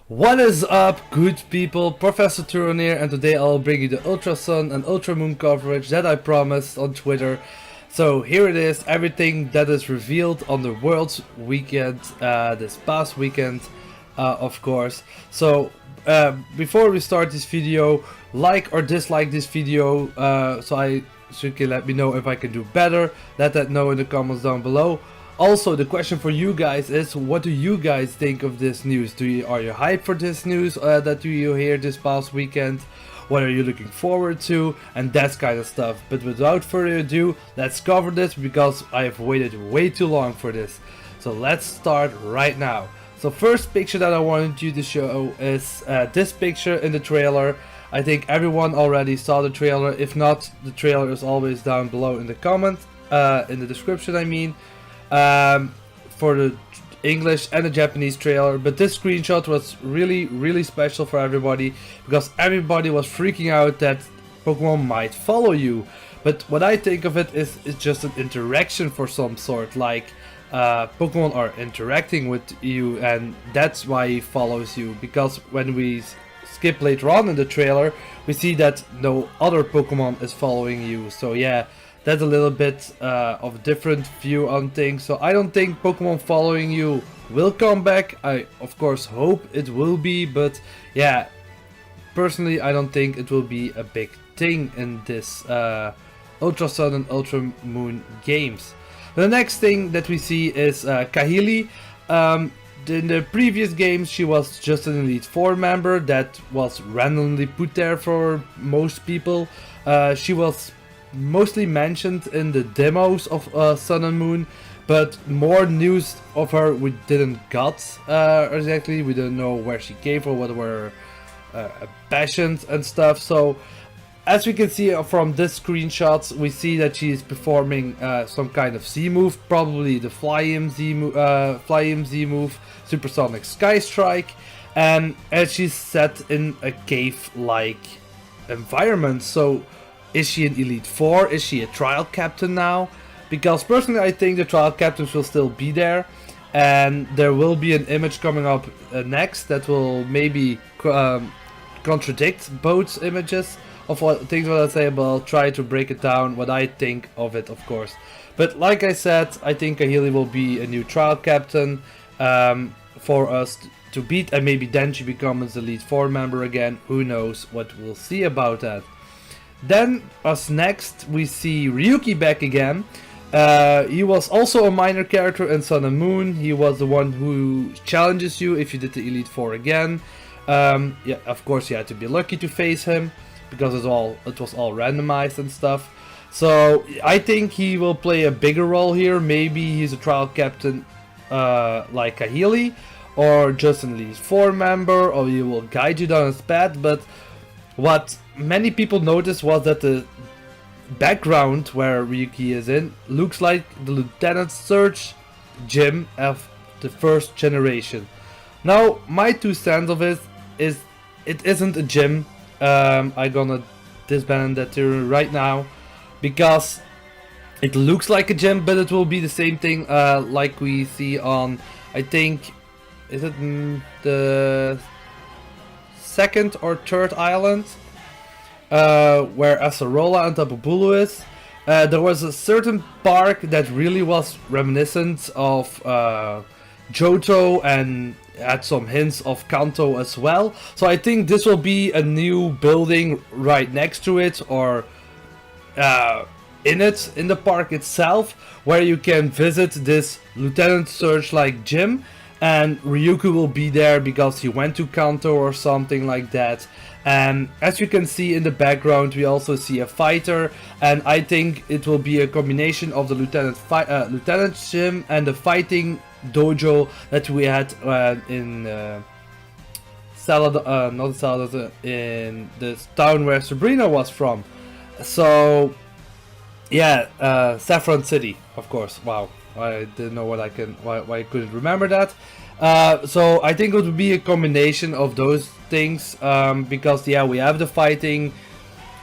What is up, good people? ProfessorTuron here, and today I'll bring you the UltraSun and UltraMoon coverage that I promised on Twitter. So here it is, everything that is revealed on the World's Weekend, this past weekend, of course. So before we start this video, like or dislike this video, so you can let me know if I can do better. Let that know in the comments down below. Also, the question for you guys is, what do you guys think of this news? Are you hyped for this news that you hear this past weekend? What are you looking forward to? And that kind of stuff. But without further ado, let's cover this because I have waited way too long for this. So let's start right now. So first picture that I wanted you to show is this picture in the trailer. I think everyone already saw the trailer. If not, the trailer is always down below in the comments, in the description I mean. For the English and the Japanese trailer, but this screenshot was really special for everybody because everybody was freaking out that Pokemon might follow you. But what I think of it is it's just an interaction for some sort, like Pokemon are interacting with you and that's why he follows you, because when we skip later on in the trailer we see that no other Pokemon is following you. So yeah, that's a little bit of a different view on things. So I don't think Pokemon following you will come back. I of course hope it will be, but yeah, personally I don't think it will be a big thing in this UltraSun and UltraMoon games. The next thing that we see is Kahili. In the previous games she was just an Elite Four member that was randomly put there for most people. She was mostly mentioned in the demos of Sun and Moon, but more news of her we didn't got exactly. We didn't know where she came from, what were passions and stuff. So as we can see from this screenshots, we see that she is performing some kind of Z-move, probably the Fly-In Z-move, Supersonic Sky Strike, and as she's set in a cave-like environment. So is she an Elite Four? Is she a trial captain now? Because personally I think the trial captains will still be there, and there will be an image coming up next that will maybe contradict both images of what I say, but I'll try to break it down what I think of it, of course. But like I said, I think Kahili will be a new trial captain for us to beat, and maybe then she becomes Elite Four member again. Who knows what we'll see about that. Then, us next, we see Ryuki back again. He was also a minor character in Sun and Moon. He was the one who challenges you if you did the Elite Four again. Yeah, of course you had to be lucky to face him, because it was all randomized and stuff. So I think he will play a bigger role here. Maybe he's a trial captain like Kahili, or just an Elite Four member, or he will guide you down his path. But what many people noticed was that the background where Ryuki is in looks like the Lieutenant Surge gym of the first generation. Now, my 2 cents of it is it isn't a gym. I'm gonna disband that theory right now because it looks like a gym, but it will be the same thing like we see on, I think, is it the second or third island, where Acerola and Tapu Bulu is. There was a certain park that really was reminiscent of Johto and had some hints of Kanto as well. So I think this will be a new building right next to it, or in the park itself, where you can visit this Lieutenant Surge like gym. And Ryuki will be there because he went to Kanto or something like that. And as you can see in the background, we also see a fighter, and I think it will be a combination of the Lieutenant Gym and the fighting dojo that we had in in the town where Sabrina was from. So yeah, Saffron City, of course. Wow, I didn't know why I couldn't remember that. So I think it would be a combination of those things, because yeah, we have the fighting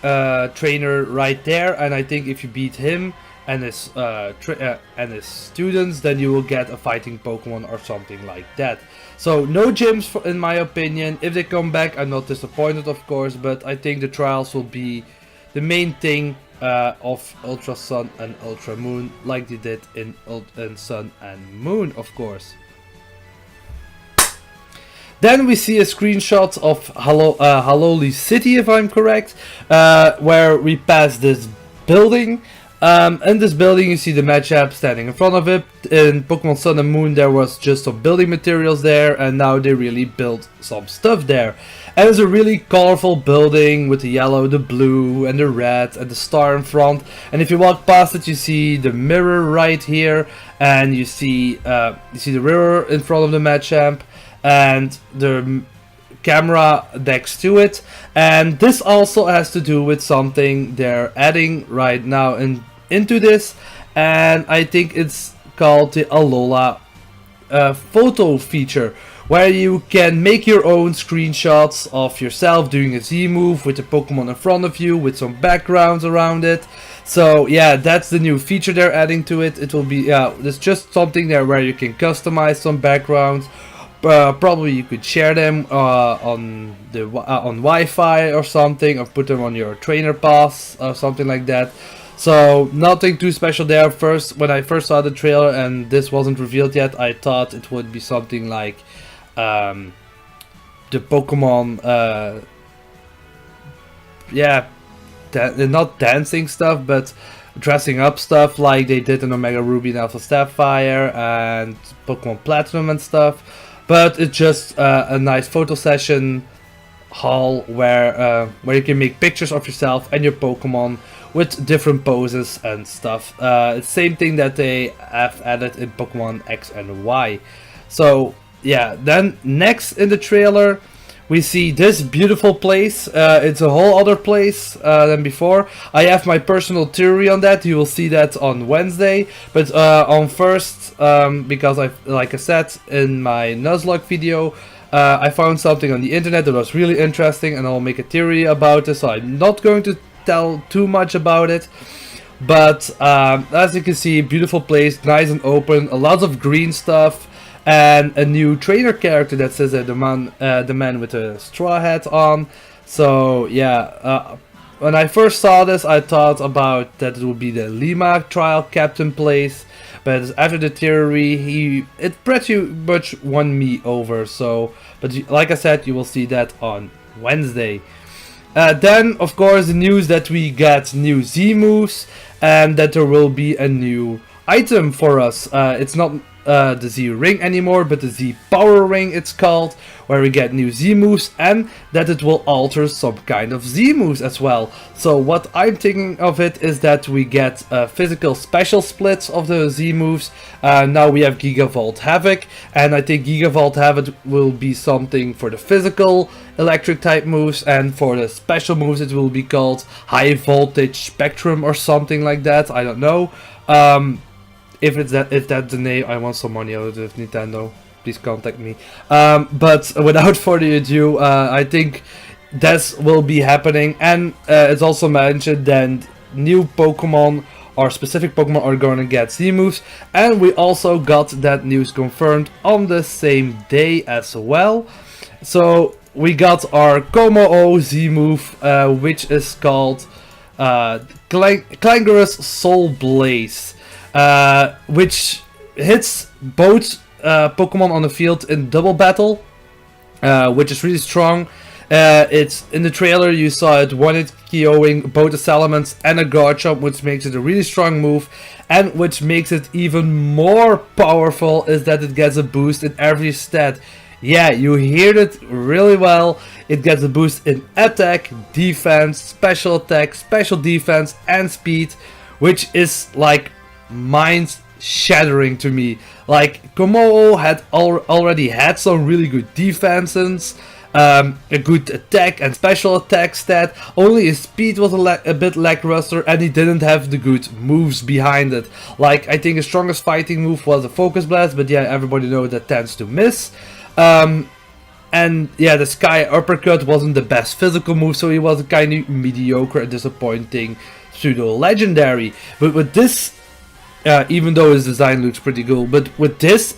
trainer right there, and I think if you beat him and his students, then you will get a fighting Pokemon or something like that. So no gyms in my opinion. If they come back, I'm not disappointed of course, but I think the trials will be the main thing of UltraSun and UltraMoon, like they did in Sun and Moon of course. Then we see a screenshot of Haloli City, if I'm correct, where we pass this building. In this building you see the matchup standing in front of it. In Pokemon Sun and Moon there was just some building materials there, and now they really built some stuff there. And it's a really colorful building with the yellow, the blue and the red and the star in front. And if you walk past it you see the mirror right here, and you see the river in front of the Machamp and the camera next to it. And this also has to do with something they're adding right now into this, and I think it's called the Alola photo feature, where you can make your own screenshots of yourself doing a Z-move with the Pokemon in front of you with some backgrounds around it. So yeah, that's the new feature they're adding to it. It will be there's just something there where you can customize some backgrounds. Probably you could share them on Wi-Fi or something, or put them on your trainer pass or something like that. So nothing too special there. When I first saw the trailer and this wasn't revealed yet, I thought it would be something like the Pokemon, not dancing stuff, but dressing up stuff like they did in Omega Ruby and Alpha Sapphire and Pokemon Platinum and stuff. But it's just a nice photo session hall where you can make pictures of yourself and your Pokemon with different poses and stuff. It's the same thing that they have added in Pokemon X and Y. So yeah, then next in the trailer we see this beautiful place. It's a whole other place than before. I have my personal theory on that. You will see that on Wednesday. But on first, because like I said in my Nuzlocke video, I found something on the internet that was really interesting, and I'll make a theory about this. So I'm not going to tell too much about it. But as you can see, beautiful place, nice and open, a lot of green stuff. And a new trainer character that says the man with a straw hat on. So yeah, when I first saw this, I thought about that it would be the Lima trial captain place, but after the theory, it pretty much won me over. So, but like I said, you will see that on Wednesday. Then, of course, the news that we get new Z moves and that there will be a new item for us. It's not the Z ring anymore, but the Z power ring it's called, where we get new Z moves, and that it will alter some kind of Z moves as well. So what I'm thinking of it is that we get physical special splits of the Z moves. Now we have Gigavolt Havoc, and I think Gigavolt Havoc will be something for the physical electric type moves, and for the special moves it will be called High Voltage Spectrum or something like that. I don't know. If that's the name, I want some money out of Nintendo. Please contact me. But without further ado, I think this will be happening, and it's also mentioned that new Pokemon or specific Pokemon are going to get Z moves, and we also got that news confirmed on the same day as well. So we got our Kommo-o Z-move, which is called Clangerous Soul Blaze. Which hits both Pokemon on the field in double battle, which is really strong. It's in the trailer you saw it one-hit KOing both a Salamence and a Garchomp, which makes it a really strong move, and which makes it even more powerful is that it gets a boost in every stat. Yeah, you heard it really well. It gets a boost in attack, defense, special attack, special defense, and speed, which is like mind-shattering to me. Like, Kommo-o had already had some really good defenses, a good attack and special attack stat, only his speed was a bit lackluster, and he didn't have the good moves behind it. Like, I think his strongest fighting move was a Focus Blast, but yeah, everybody knows that tends to miss. And yeah, the Sky Uppercut wasn't the best physical move, so he was a kind of mediocre and disappointing pseudo-legendary. But with this even though his design looks pretty cool. But with this,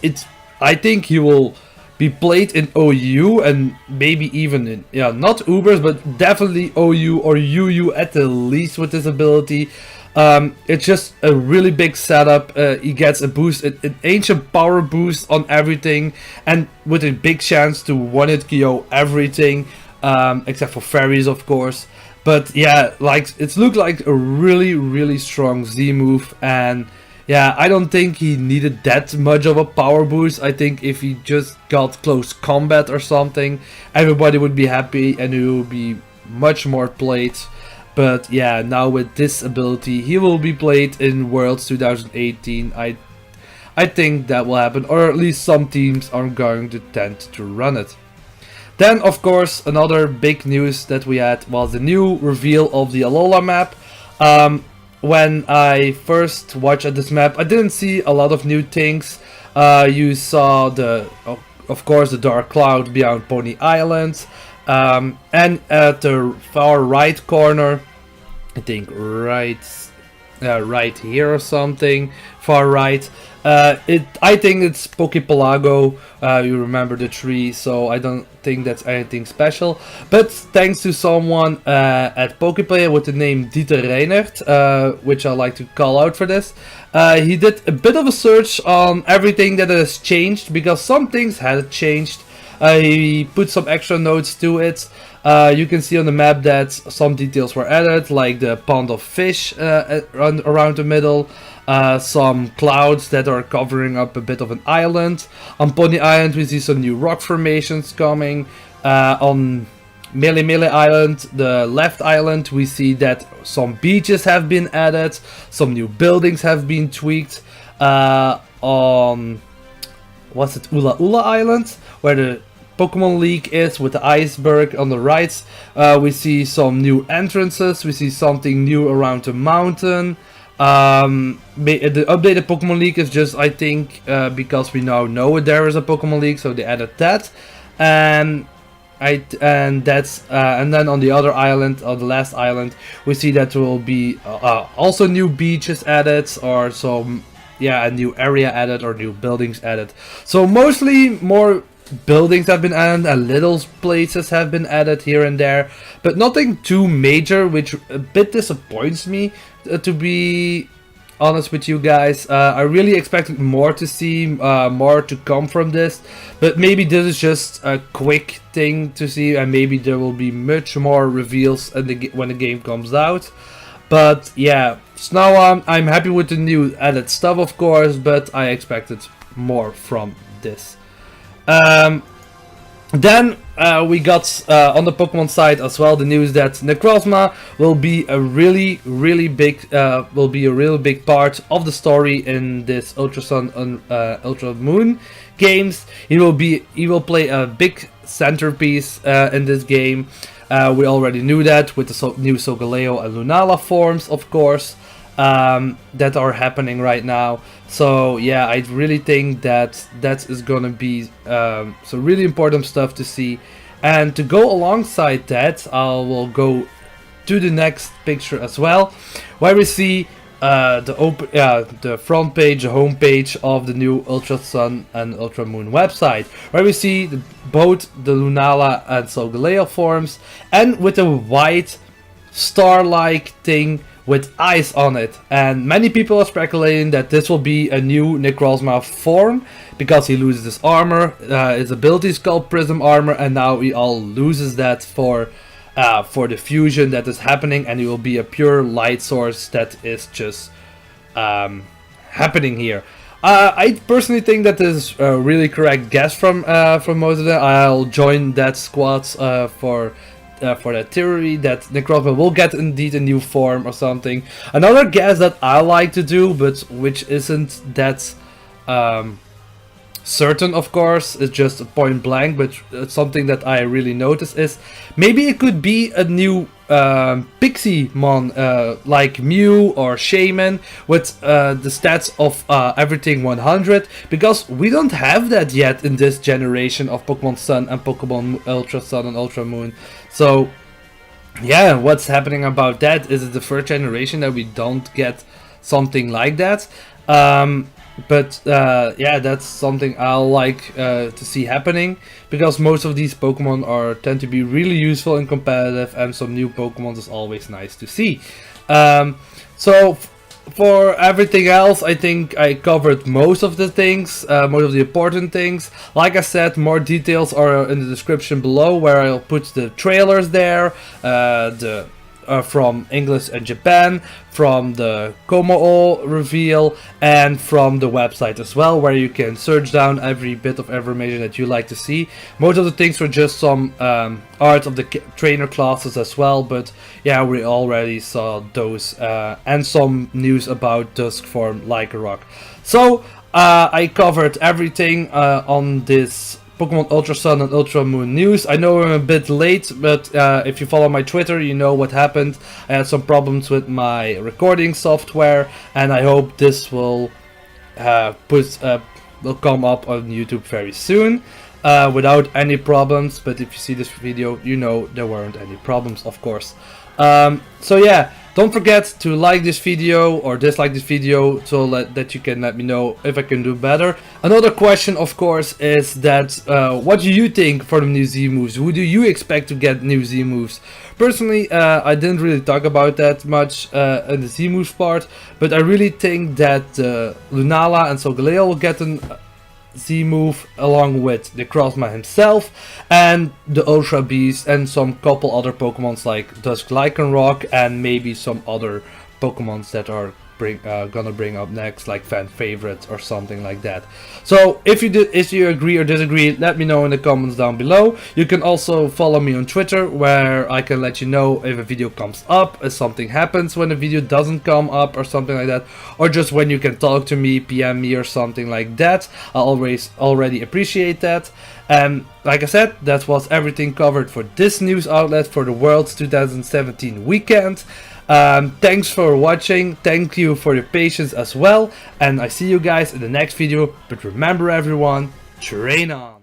I think he will be played in OU and maybe even in, yeah, not Ubers, but definitely OU or UU at the least with this ability. It's just a really big setup. He gets a boost, an ancient power boost on everything, and with a big chance to one-hit KO everything, except for fairies, of course. But yeah, like it looked like a really strong Z move, and yeah, I don't think he needed that much of a power boost. I think if he just got close combat or something, everybody would be happy and he would be much more played. But yeah, now with this ability, he will be played in Worlds 2018. I think that will happen, or at least some teams are going to tend to run it. Then, of course, another big news that we had was the new reveal of the Aloha Map. When I first watched this map, I didn't see a lot of new things. You saw of course, the dark cloud beyond Pony Island. And at the far right corner, I think right here or something, far right. I think it's Pokepelago. You remember the tree, so I don't think that's anything special. But thanks to someone at Pokeplayer with the name Dieter Reinert, which I like to call out for this, he did a bit of a search on everything that has changed, because some things had changed. He put some extra notes to it. You can see on the map that some details were added, like the pond of fish around the middle, some clouds that are covering up a bit of an island. On Pony Island we see some new rock formations coming. On Mele Mele Island, the left island, we see that some beaches have been added, some new buildings have been tweaked. On what's it, Ula Ula Island, where the Pokemon League is with the iceberg on the right, we see some new entrances, we see something new around the mountain. The updated Pokemon League is just, I think, because we now know there is a Pokemon League, so they added that. And then on the other island, on the last island, we see that there will be also new beaches added, or some, yeah, a new area added, or new buildings added. So mostly more buildings have been added, and little places have been added here and there, but nothing too major, which a bit disappoints me, to be honest with you guys. I really expected more to see, more to come from this, but maybe this is just a quick thing to see, and maybe there will be much more reveals when the game comes out. But yeah, so now I'm happy with the new added stuff, of course, but I expected more from this. Then we got on the Pokemon side as well the news that Necrozma will be a really big part of the story in this UltraSun and UltraMoon games. He will play a big centerpiece in this game. We already knew that with the new Solgaleo and Lunala forms, of course, that are happening right now. So yeah, I really think that is gonna be some really important stuff to see. And to go alongside that, I will go to the next picture as well, where we see the front page, the home page of the new UltraSun and UltraMoon website, where we see both the Lunala and Solgaleo forms, and with a white star-like thing with eyes on it. And many people are speculating that this will be a new Necrozma form, because he loses his armor. His ability is called Prism Armor, and now he all loses that for the fusion that is happening, and he will be a pure light source that is just happening here. I personally think that this is a really correct guess from most of them. I'll join that squad for that theory that Necrozma will get indeed a new form or something. Another guess that I like to do, but which isn't that certain, of course, it's just a point blank, but it's something that I really notice, is maybe it could be a new Pixie-mon, like Mew or Shaman, with the stats of everything 100, because we don't have that yet in this generation of Pokemon Sun and Pokemon UltraSun and UltraMoon. So yeah, what's happening about that? Is it the first generation that we don't get something like that? Yeah, that's something I like to see happening, because most of these Pokemon tend to be really useful and competitive, and some new Pokemon is always nice to see. For everything else, I think I covered most of the things, most of the important things. Like I said, more details are in the description below, where I'll put the trailers there, from English and Japan, from the Kommo-o reveal, and from the website as well, where you can search down every bit of information that you like to see. Most of the things were just some art of the trainer classes as well, but yeah, we already saw those, and some news about Duskform Lycanroc. So I covered everything on this Pokemon UltraSun and UltraMoon news. I know I'm a bit late, but if you follow my Twitter, you know what happened. I had some problems with my recording software, and I hope this will will come up on YouTube very soon without any problems. But if you see this video, you know there weren't any problems, of course. So yeah, don't forget to like this video or dislike this video, so that you can let me know if I can do better. Another question, of course, is that what do you think for the new Z-moves? Who do you expect to get new Z-moves? Personally, I didn't really talk about that much in the Z-moves part, but I really think that Lunala and Solgaleo will get an Z-move along with the Crossman himself, and the Ultra Beast, and some couple other Pokemons like Dusk Lycanroc, and maybe some other Pokemons that are gonna bring up next, like fan favorites or something like that. So if you agree or disagree, let me know in the comments down below. You can also follow me on Twitter, where I can let you know if a video comes up, if something happens when a video doesn't come up or something like that, or just when you can talk to me, PM me or something like that. I already appreciate that. And like I said, that was everything covered for this news outlet for the Worlds 2017 weekend. Thanks for watching, thank you for your patience as well, and I see you guys in the next video. But remember everyone, train on!